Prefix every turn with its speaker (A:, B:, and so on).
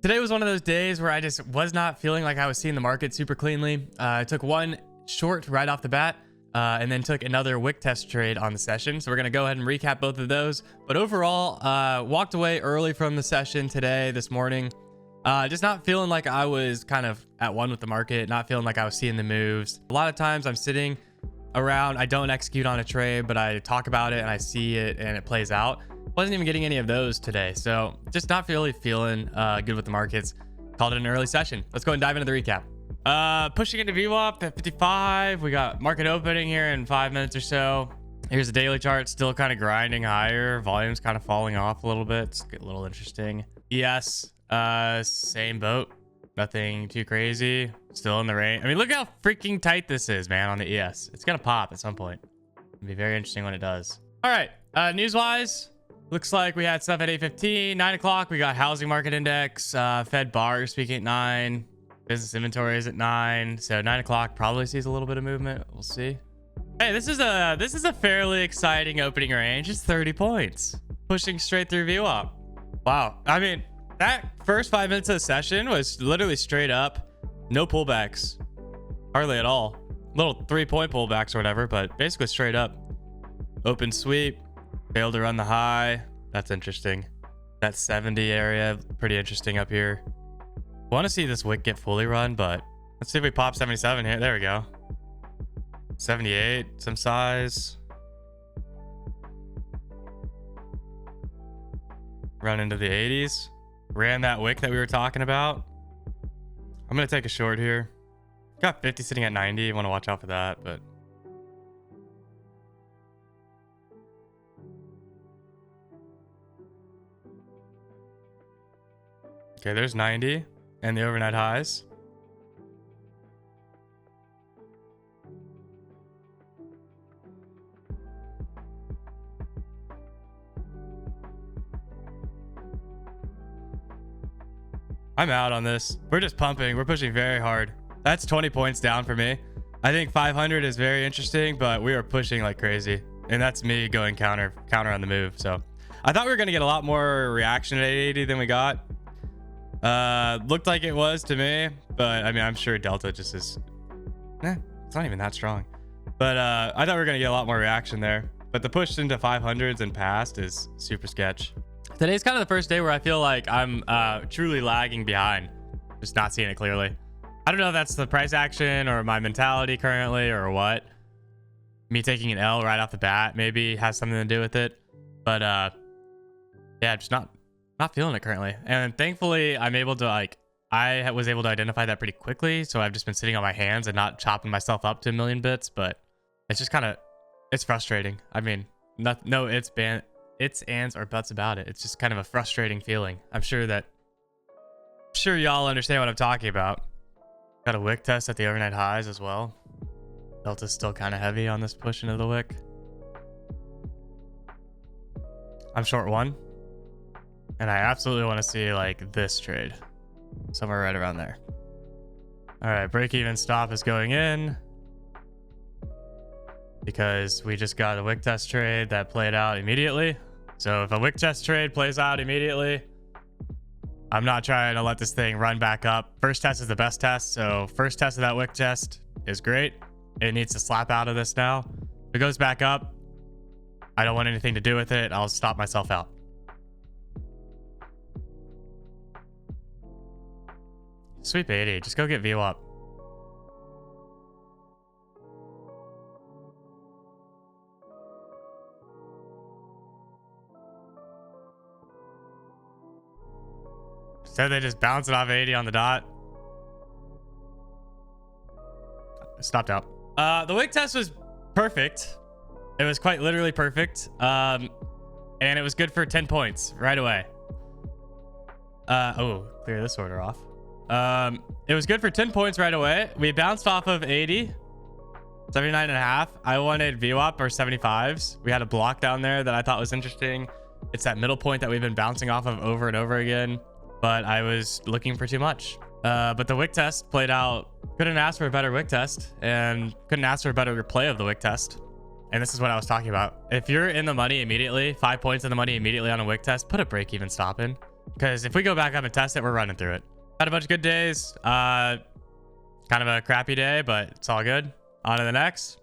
A: Today was one of those days where I just was not feeling like I was seeing the market super cleanly. I took one short right off the bat and then took another wick test trade on the session. So we're going to go ahead and recap both of those. But overall, walked away early from the session this morning. Just not feeling like I was kind of at one with the market, not feeling like I was seeing the moves. A lot of times I'm sitting around, I don't execute on a trade, but I talk about it and I see it and it plays out. Wasn't even getting any of those today. So just not really feeling good with the markets. Called it an early session. Let's go and dive into the recap. Pushing into VWAP at 55. We got market opening here in 5 minutes or so. Here's the daily chart, still kind of grinding higher. Volume's kind of falling off a little bit. It's a little interesting. Yes, same boat. Nothing too crazy. Still in the range. I mean, look how freaking tight this is, man, on the ES. It's gonna pop at some point. It'll be very interesting when it does. All right, news-wise, looks like we had stuff at 8:15, 9 o'clock. We got housing market index, Fed bar speaking at 9, business inventory is at 9. So 9 o'clock probably sees a little bit of movement. We'll see. Hey, this is a fairly exciting opening range. It's 30 points, pushing straight through VWAP. Wow. I mean, that first 5 minutes of the session was literally straight up, no pullbacks, hardly at all. Little 3-point pullbacks or whatever, but basically straight up. Open sweep, failed to run the high. That's interesting. That 70 area, pretty interesting up here. Want to see this wick get fully run, but let's see if we pop 77 here. There we go. 78, some size. Run into the 80s. Ran that wick that we were talking about. I'm going to take a short here. Got 50 sitting at 90. Want to watch out for that, but okay, there's 90 and the overnight highs. I'm out on this. We're just pumping. We're pushing very hard. That's 20 points down for me. I think 500 is very interesting, but we are pushing like crazy. And that's me going counter on the move. So I thought we were going to get a lot more reaction at 880 than we got. Looked like it was to me, but I mean, I'm sure Delta just is, it's not even that strong. But I thought we were going to get a lot more reaction there. But the push into 500s and past is super sketch. Today's kind of the first day where I feel like I'm truly lagging behind, just not seeing it clearly. I don't know if that's the price action or my mentality currently or what. Me taking an L right off the bat maybe has something to do with it. But yeah, just not feeling it currently. And thankfully I'm able to I was able to identify that pretty quickly. So I've just been sitting on my hands and not chopping myself up to a million bits. But it's just it's frustrating. I mean, no it's ands or buts about it. It's just kind of a frustrating feeling. I'm sure y'all understand what I'm talking about. Got a wick test at the overnight highs as well. Delta's still kind of heavy on this push into the wick. I'm short one. And I absolutely want to see like this trade. Somewhere right around there. All right, break even stop is going in. Because we just got a wick test trade that played out immediately. So if a wick test trade plays out immediately, I'm not trying to let this thing run back up. First test is the best test. So first test of that wick test is great. It needs to slap out of this now. If it goes back up, I don't want anything to do with it. I'll stop myself out. Sweep 80. Just go get VWAP. Instead, they just bounce it off 80 on the dot. Stopped out. The wick test was perfect. It was quite literally perfect. And it was good for 10 points right away. Oh, clear this order off. It was good for 10 points right away. We bounced off of 80, 79.5. I wanted VWAP or 75s. We had a block down there that I thought was interesting. It's that middle point that we've been bouncing off of over and over again. But I was looking for too much. But the wick test played out. Couldn't ask for a better wick test and couldn't ask for a better play of the wick test. And this is what I was talking about. If you're in the money immediately, 5 points in the money immediately on a wick test, put a break even stop in. Because if we go back up and test it, we're running through it. Had a bunch of good days. Kind of a crappy day, but it's all good. On to the next.